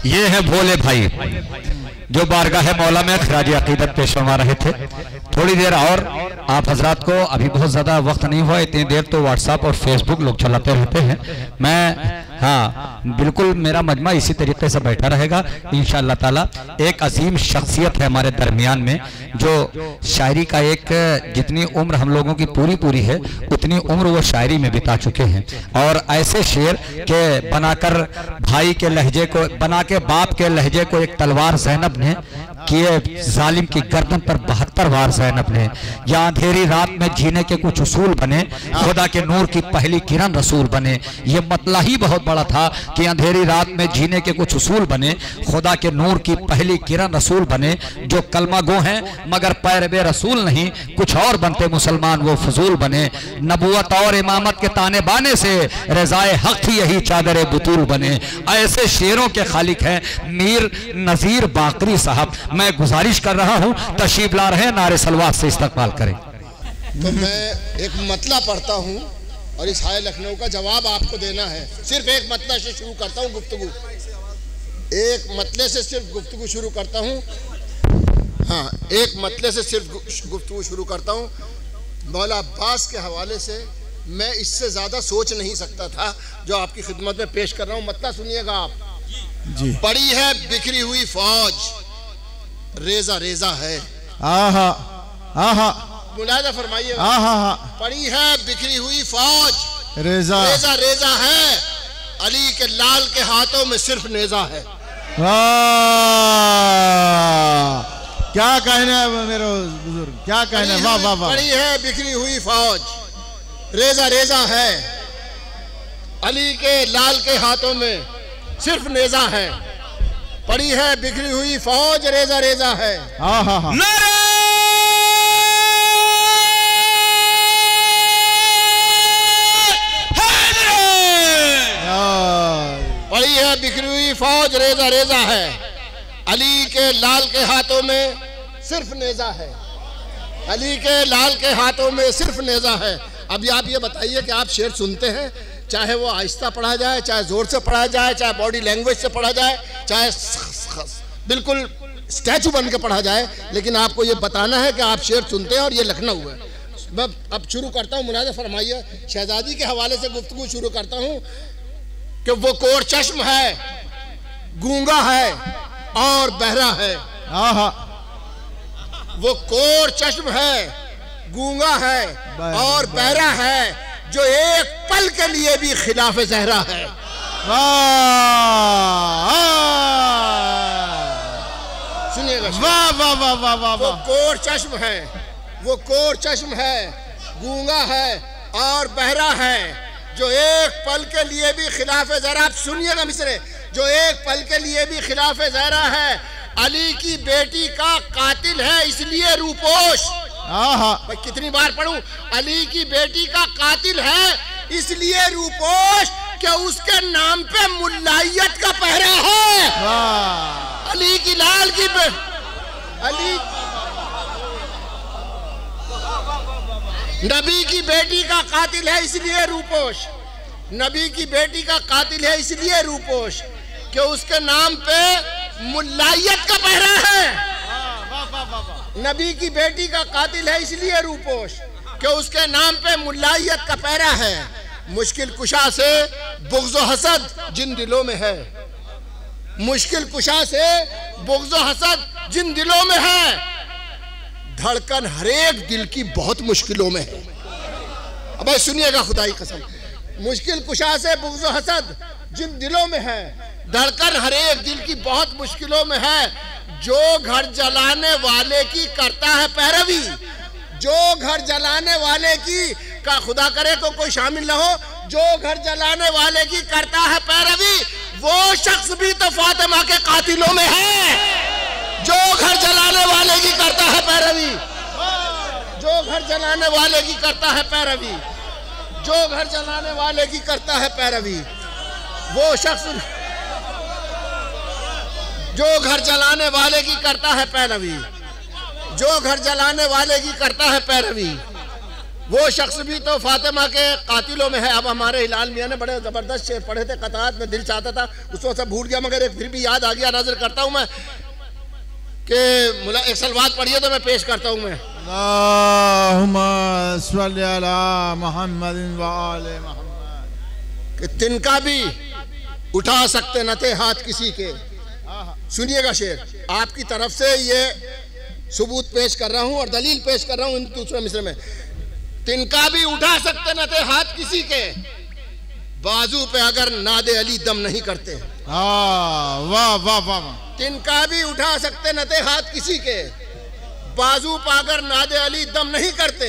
ये है भोले भाई जो बारगाह मौला में खराज अकीदत पेश फरमा रहे थे। थोड़ी देर और आप हजरात को, अभी बहुत ज़्यादा वक्त नहीं हुआ, इतनी देर तो व्हाट्सएप और फेसबुक लोग चलाते रहते हैं। मैं हाँ बिल्कुल मेरा मजमा इसी तरीके से बैठा रहेगा इंशाअल्लाह ताला। एक अजीम शख्सियत है हमारे दरमियान में जो शायरी का एक, जितनी उम्र हम लोगों की पूरी है उतनी उम्र वो शायरी में बिता चुके हैं। और ऐसे शेर के बनाकर भाई के लहजे को, बना के बाप के लहजे को एक तलवार ज़ैनब ने किए जालिम की गर्दन पर 72 वार ज़ैनब ने। या अंधेरी रात में जीने के कुछ उसूल बने, खुदा के नूर की पहली किरण रसूल बने। ये मतला ही बहुत बड़ा था कि अंधेरी रात में जीने के कुछ उसूल बने, खुदा के नूर की पहली किरण रसूल बने। जो कलमा गो हैं मगर पैरवे रसूल नहीं, कुछ और बनते मुसलमान वो फजूल बने। नबूवत और इमामत के ताने बाने से रज़ाए हक थी यही चादर बुतूल बने। ऐसे शेरों के खालिक हैं मीर नजीर बाकरी साहब। मैं गुजारिश कर रहा हूं तशरीफ ला रहे हैं, नारे सलवात से इस्तकबाल करें। तो मैं एक मतला पढ़ता हूं और इस हाय लखनऊ का जवाब आपको देना है। सिर्फ एक मतला से शुरू करता हूं गुफ्तगू, एक मतले से सिर्फ गुफ्तगू शुरू करता हूं। हाँ, एक मतले से सिर्फ गुफ्तगू शुरू करता हूं। मौला अब्बास के हवाले से मैं इससे ज़्यादा सोच नहीं सकता था जो आपकी खिदमत में पेश कर रहा हूँ। मतला सुनिएगा आप जी। पड़ी है बिखरी हुई फौज, रेजा रेजा है। आहा आहा, मुलाजा फरमाइए। आहा, पड़ी है बिखरी हुई फौज, रेजा रेजा रेजा है। अली के लाल के हाथों में सिर्फ नेजा है। क्या कहना है मेरे बुजुर्ग, क्या कहना है। वाह वाह वाह। पड़ी है बिखरी हुई फौज, रेजा रेजा है। अली के लाल के हाथों में सिर्फ नेजा है। पड़ी है बिखरी हुई फौज, रेजा रेजा है। पड़ी है बिखरी हुई फौज, रेजा रेजा है। अली के लाल के हाथों में सिर्फ नेजा है। अली के लाल के हाथों में सिर्फ नेजा है। अभी आप ये बताइए कि आप शेर सुनते हैं, चाहे वो आहिस्ता पढ़ा जाए, चाहे जोर से पढ़ा जाए, चाहे बॉडी लैंग्वेज से पढ़ा जाए, चाहे बिल्कुल स्टैचू बन के पढ़ा जाए, लेकिन आपको ये बताना है कि आप शेर सुनते हैं और ये लखनऊ है। मैं अब शुरू करता हूँ, मुनाज़ा फरमाइए। शहजादी के हवाले से गुफ्तगू शुरू करता हूँ कि वो कोर चश्म है, गूंगा है और बहरा है। वो कोर चश्म है, गूंगा है और बहरा है, जो एक पल के लिए भी खिलाफ ज़हरा है। सुनिएगा, वाह वाह वाह वाह वाह। वो कोर चश्म है, वो कोर चश्म है, गूंगा है और बहरा है, जो एक पल के लिए भी खिलाफ ज़हरा। आप सुनिएगा मिसरे, जो एक पल के लिए भी खिलाफ ज़हरा है। अली की बेटी का कातिल है इसलिए रूपोश। भाई कितनी बार पढ़ूं, अली की बेटी का कातिल है इसलिए रूपोश कि उसके नाम पे मुल्लायत का पहरा है। अली की लाल की अली नबी की बेटी का कातिल है इसलिए रूपोश। नबी की बेटी का कातिल है इसलिए रूपोश कि उसके नाम पे मुल्लायत का पहरा है। नबी की बेटी का कातिल है इसलिए रूपोश कि उसके नाम पे मुल्लायत का पहरा है। मुश्किल कुशा से बुग़्ज़ व हसद जिन दिलों में है, मुश्किल कुशा से बुग़्ज़ व हसद जिन दिलों में है, धड़कन हरेक दिल की बहुत मुश्किलों में है। अब सुनिएगा खुदाई कसम, मुश्किल कुशा से बुग़्ज़ व हसद जिन दिलों में है, धड़कन हरेक दिल की बहुत मुश्किलों में है। जो घर जलाने वाले की करता है पैरवी, जो घर जलाने वाले की का खुदा करे तो कोई शामिल न हो, जो घर जलाने वाले की करता है पैरवी, वो शख्स भी तो फातिमा के कातिलों में है। जो घर जलाने वाले की करता है पैरवी, जो घर जलाने वाले की करता है पैरवी, जो घर जलाने वाले की करता है पैरवी, वो शख्स जो घर जलाने वाले की करता है पैरवी, जो घर जलाने वाले की करता है पैरवी, वो शख्स भी तो फातिमा के कातिलों में है। अब हमारे हिलाल मियाँ ने बड़े ज़बरदस्त शेर पढ़े थे, कतात में दिल चाहता था उसको सब भूल गया, मगर एक फिर भी याद आ गया। नजर करता हूँ मैं कि एक सलवात पढ़िए तो मैं पेश करता हूँ मैं। अल्लाहुम्मा सल्ली अला मुहम्मदिन व आले मुहम्मद। कि तिनका भी उठा सकते न थे हाथ किसी के। सुनिएगा शेर, आपकी तरफ से ये सबूत पेश कर रहा हूँ और दलील पेश कर रहा हूँ दूसरे मिसरे में। तिनका भी उठा सकते न थे हाथ किसी के, बाजू पे अगर नादे अली दम नहीं करते। वाह वाह वाह। तिनका भी उठा सकते न थे हाथ किसी के, बाजू पर अगर नादे अली दम नहीं करते।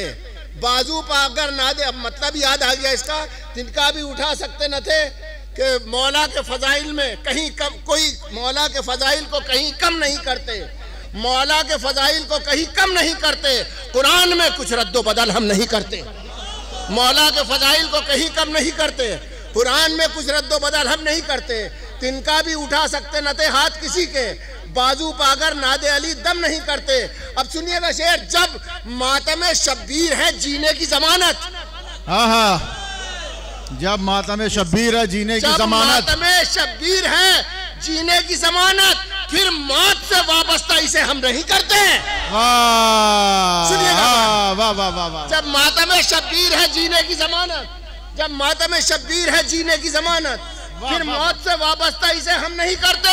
बाजू पर अगर नादे, अब मतलब याद आ गया इसका। तिनका भी उठा सकते न थे कि मौला के फजाइल में कहीं कम, कोई मौला के फजाइल को कहीं कम नहीं करते। मौला के फजाइल को कहीं कम नहीं करते। कुरान में कुछ रद्दो बदल हम नहीं करते। मौला के फजाइल को कहीं कम नहीं करते। कुरान में कुछ रद्दो बदल हम नहीं करते। तिनका भी उठा सकते न थे हाथ किसी के, बाजू पर अगर नादे अली दम नहीं करते। अब सुनिएगा शेर, जब मातम शब्बीर है जीने की जमानत। जब मातम शब्बीर है जीने की जमानत। मातम शब्बीर है जीने की जमानत, फिर मौत से वाबस्ता इसे हम नहीं करते। सुनिएगा, वाह वाह वाह। जब मातम शब्बीर है जीने की जमानत, जब मातम शब्बीर है जीने की जमानत, फिर मौत से वाबस्ता इसे हम नहीं करते।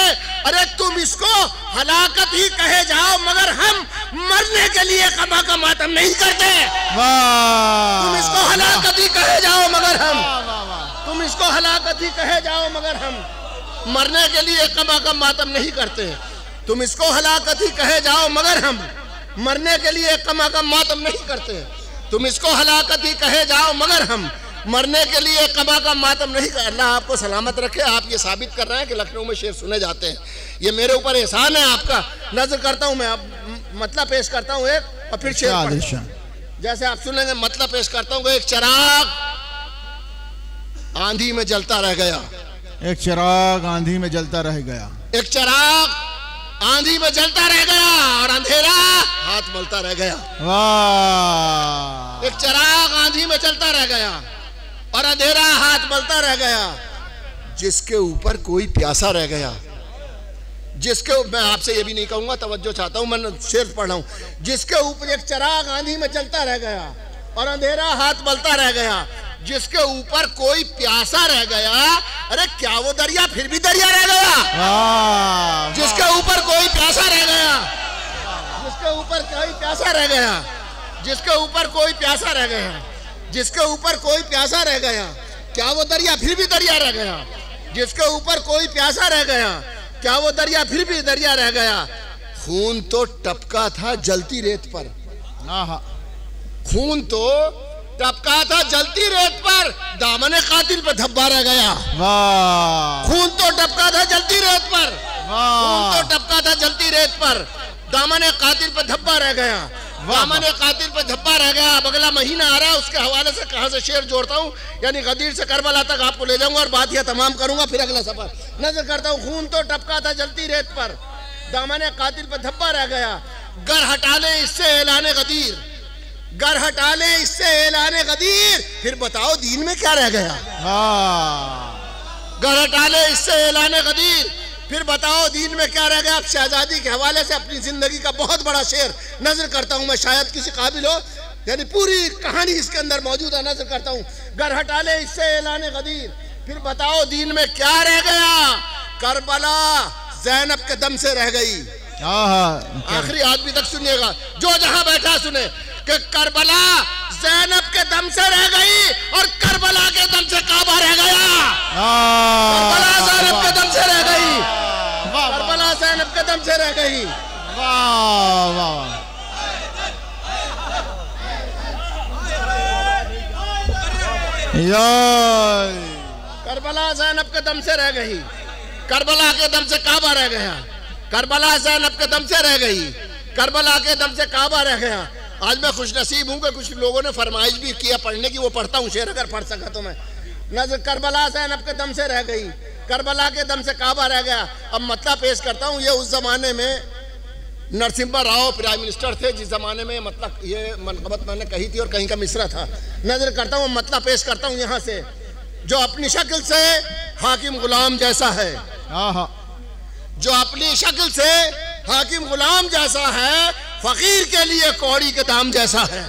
अरे तुम इसको हलाकत ही कहे जाओ, मगर हम मरने के लिए कमा का मातम नहीं करते। तुम इसको हलाकत ही कहे जाओ मगर हम, तुम इसको हलाकत ही कहे जाओ मगर हम मरने के लिए कमा का मातम नहीं करते। तुम इसको हलाकत ही कहे जाओ मगर हम मरने के लिए कमा का मातम नहीं करते। तुम इसको हलाकत ही कहे जाओ मगर हम मरने के लिए कमा का मातम नहीं कर। अल्लाह आपको सलामत रखे। आप ये साबित कर रहे हैं कि लखनऊ में शेर सुने जाते हैं, ये मेरे ऊपर एहसान है आपका। नजर करता हूँ मैं, अब मतलब पेश करता हूँ एक और फिर शेर। जैसे आप सुनेंगे मतलब पेश करता हूँ। एक चिराग आंधी में जलता रह गया। एक चिराग आंधी में जलता रह गया। एक चिराग आंधी में जलता रह गया और अंधेरा हाथ मलता रह गया। वाह। एक चिराग आंधी में चलता रह गया और अंधेरा हाथ मलता रह गया, जिसके ऊपर कोई प्यासा रह गया। जिसके, मैं आपसे ये भी नहीं कहूंगा, तवज्जो चाहता हूं, मैं शेर पढ़ रहा हूं। जिसके ऊपर एक चिराग आंधी में चलता रह गया और अंधेरा हाथ मलता रह गया, जिसके ऊपर कोई प्यासा रह गया। अरे क्या वो दरिया फिर भी दरिया रह गया। जिसके ऊपर कोई प्यासा रह गया, जिसके ऊपर कोई प्यासा रह गया, जिसके ऊपर कोई प्यासा रह गया, जिसके ऊपर कोई प्यासा रह गया, क्या वो दरिया फिर भी दरिया रह गया। जिसके ऊपर कोई प्यासा रह गया, क्या वो दरिया फिर भी दरिया रह गया। खून तो टपका था जलती रेत पर। खून तो टपका था जलती रेत पर, दामने कातिल पे धब्बा रह गया। खून तो टपका था जलती रेत पर, खून तो टपका था जलती रेत पर, दामने कातिल पे धब्बा रह गया। दामने कातिल पे धब्बा रह गया। अब अगला महीना आ रहा है, उसके हवाले से कहां से शेर जोड़ता हूं, यानी गदीर से करबला तक आपको ले जाऊंगा और बात यह तमाम करूंगा, फिर अगला सफर नजर करता हूं। खून तो टपका था जलती रेत पर, दामने कातिल पे धब्बा रह गया। गर हटा ले इससे ऐलाने गदीर, गर हटा ले इससे ऐलाने गदीर, फिर बताओ दीन में क्या रह गया। गर हटा ले इससे ऐलाने गदीर, फिर बताओ दीन में क्या रह गया। अब शहजादी के हवाले से अपनी जिंदगी का बहुत बड़ा शेर नजर करता हूं मैं, शायद किसी काबिल हो, यानी पूरी कहानी इसके अंदर मौजूद है। नजर करता हूं। गर हटा ले इससे ऐलाने गदीर, फिर बताओ दीन में क्या रह गया। करबला ज़ैनब के दम से रह गई। आखिरी आदमी तक सुनिएगा, जो जहां बैठा सुने, कि करबला ज़ैनब के दम से रह गई और करबला के दम से काबा रह गया। करबला ज़ैनब के दम से रह गई, करबला ज़ैनब के दम से रह गई। करबला ज़ैनब के दम से रह गई, करबला के दम से काबा रह गया। करबला ज़ैनब के दम से रह गई, करबला के दम से काबा रह गया। आज मैं खुश नसीब हूँ कि कुछ लोगों ने फरमाइश भी किया पढ़ने की, वो पढ़ता हूँ शेर अगर पढ़ सका तो मैं। नजर करबला ज़ैनब के दम से रह गई, करबला के दम से काबा रह गया। अब मतलब पेश करता हूँ, ये उस जमाने में नरसिम्हा राव प्राइम मिनिस्टर थे जिस जमाने में, मतलब ये मनकबत मैंने कही थी और कहीं का मिसरा था, नजर करता हूँ, मतलब पेश करता हूँ यहाँ से। जो अपनी शक्ल से हाकिम गुलाम जैसा है, जो अपनी शक्ल से हाकिम गुलाम जैसा है, फकीर के लिए कौड़ी के दाम जैसा है।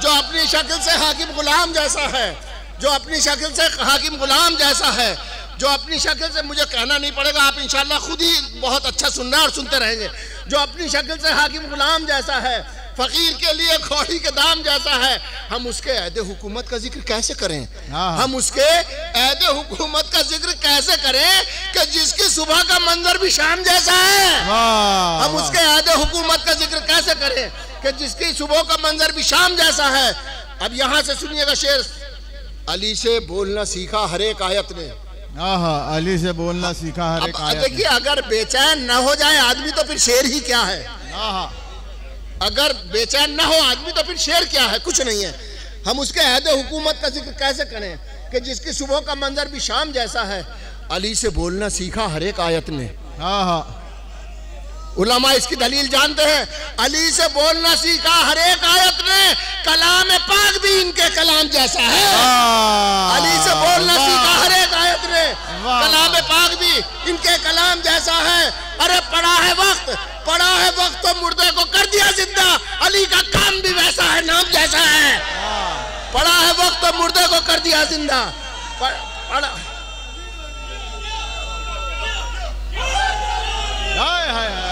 जो अपनी शक्ल से हाकिम गुलाम जैसा है, जो अपनी शक्ल से हाकिम गुलाम जैसा है, जो अपनी शक्ल से, मुझे कहना नहीं पड़ेगा, आप इंशाल्लाह खुद ही बहुत अच्छा सुनना और सुनते रहेंगे। जो अपनी शक्ल से हाकिम गुलाम जैसा है, फकीर के लिए कौड़ी के दाम जैसा है, हम उसके अहदे हुकूमत का जिक्र कैसे करें? हम उसके अहदे हुकूमत का जिक्र कैसे करें कि जिसकी सुबह का मंजर भी शाम जैसा है? हम उसके अहदे हुकूमत का जिक्र कैसे करें कि जिसकी सुबह का मंजर भी शाम जैसा है? अब यहाँ से सुनिएगा शेर, अली से बोलना सीखा हर एक आयत ने। अली से बोलना सीखा हर एक आयत। देखिए, अगर बेचैन न हो जाए आदमी तो फिर शेर ही क्या है? अगर बेचैन न हो आदमी तो फिर शेर क्या है? कुछ नहीं है। हम उसके अहदे हुकूमत का जिक्र कैसे करें कि जिसकी सुबह का मंजर भी शाम जैसा है? अली से बोलना सीखा हर एक आयत ने। उलमा इसकी दलील जानते हैं, अली से बोलना सीखा हर एक आयत ने, कलाम पाक भी इनके कलाम जैसा है। अली से बोलना सीखा हर एक आयत ने, कलाम पाक भी इनके कलाम जैसा है। अरे पड़ा है वक्त तो मुर्दे को कर दिया जिंदा, अली का काम भी वैसा है, नाम जैसा है। पड़ा है वक्त तो मुर्दे को कर दिया जिंदा,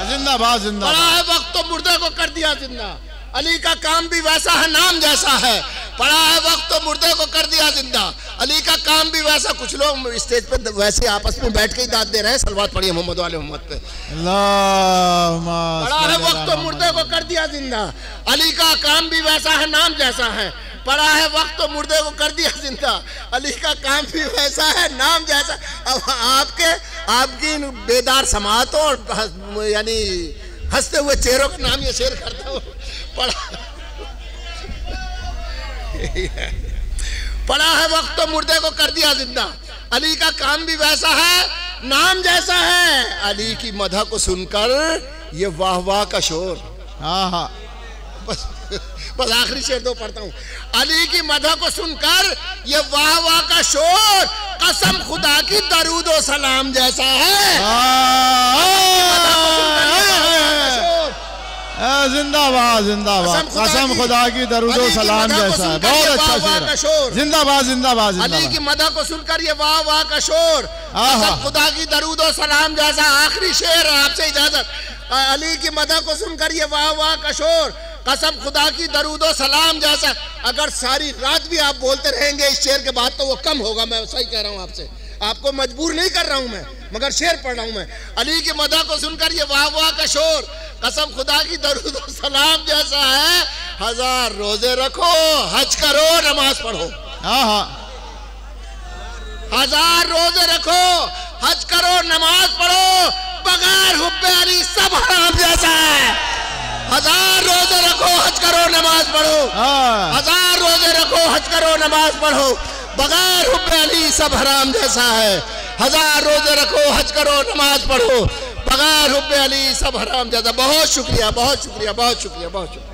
जिंदाबाद जिंदाबाद। पड़ा है वक्त तो मुर्दे को कर दिया जिंदा, अली का काम भी वैसा है, नाम जैसा है। पड़ा है वक्त तो मुर्दे को कर दिया जिंदा, अली का काम भी वैसा। कुछ लोग स्टेज पे वैसे आपस में बैठ के ही दाद दे रहे हैं। सलवात पढ़िए मोहम्मद वाले मोहम्मद पे। पड़ा है वक्त तो मुर्दे को कर दिया जिंदा, अली का काम भी वैसा है, नाम जैसा है। पड़ा है वक्त तो मुर्दे को कर दिया जिंदा, अली का काम भी वैसा है, नाम जैसा। अब आपकी बेदार समातों और यानी हंसते हुए चेहरों का नाम ये शेर करता हूँ। पड़ा है वक्त तो मुर्दे को कर दिया जिंदा, अली का काम भी वैसा है, नाम जैसा है। अली की मदह को सुनकर ये वाह वाह का शोर। बस आखिरी शेर दो पढ़ता हूँ। अली की मदह को सुनकर ये वाह वाह का शोर, कसम खुदा की दरूद और सलाम जैसा है। जिंदाबाद जिंदाबाद, कसम खुदा की दरूद और सलाम जैसा है। बहुत अच्छा शेर। जिंदाबाद जिंदाबाद। अली की मदह को सुनकर ये वाह वाह का शोर, कसम खुदा की दरूद और सलाम जैसा। आखिरी शेर, आपसे इजाजत। अली की मदह को सुनकर ये वाह वाह का शोर, कसम खुदा की दरूद और सलाम जैसा। अगर सारी रात भी आप बोलते रहेंगे इस शेर के बाद तो वो कम होगा। मैं सही कह रहा हूँ आपसे, आपको मजबूर नहीं कर रहा हूँ मैं, मगर शेर पढ़ रहा हूँ मैं। अली की मदह को सुनकर ये वाह वाह का शोर, कसम खुदा की दरूद और सलाम जैसा है। 1000 रोजे रखो, हज करो, नमाज पढ़ो। 1000 रोजे रखो, हज करो, नमाज पढ़ो, बगैर हुब्बे अली सब हराम जैसा है। 1000 रोजे रखो, हज करो, नमाज पढ़ो। 1000 रोजे रखो, हज करो, नमाज पढ़ो, बगैर हुब्बे अली सब हराम जैसा है। 1000 रोजे रखो, हज करो, नमाज पढ़ो, बगैर हुब्बे अली सब हराम जैसा। बहुत शुक्रिया, बहुत शुक्रिया, बहुत शुक्रिया, बहुत शुक्रिया।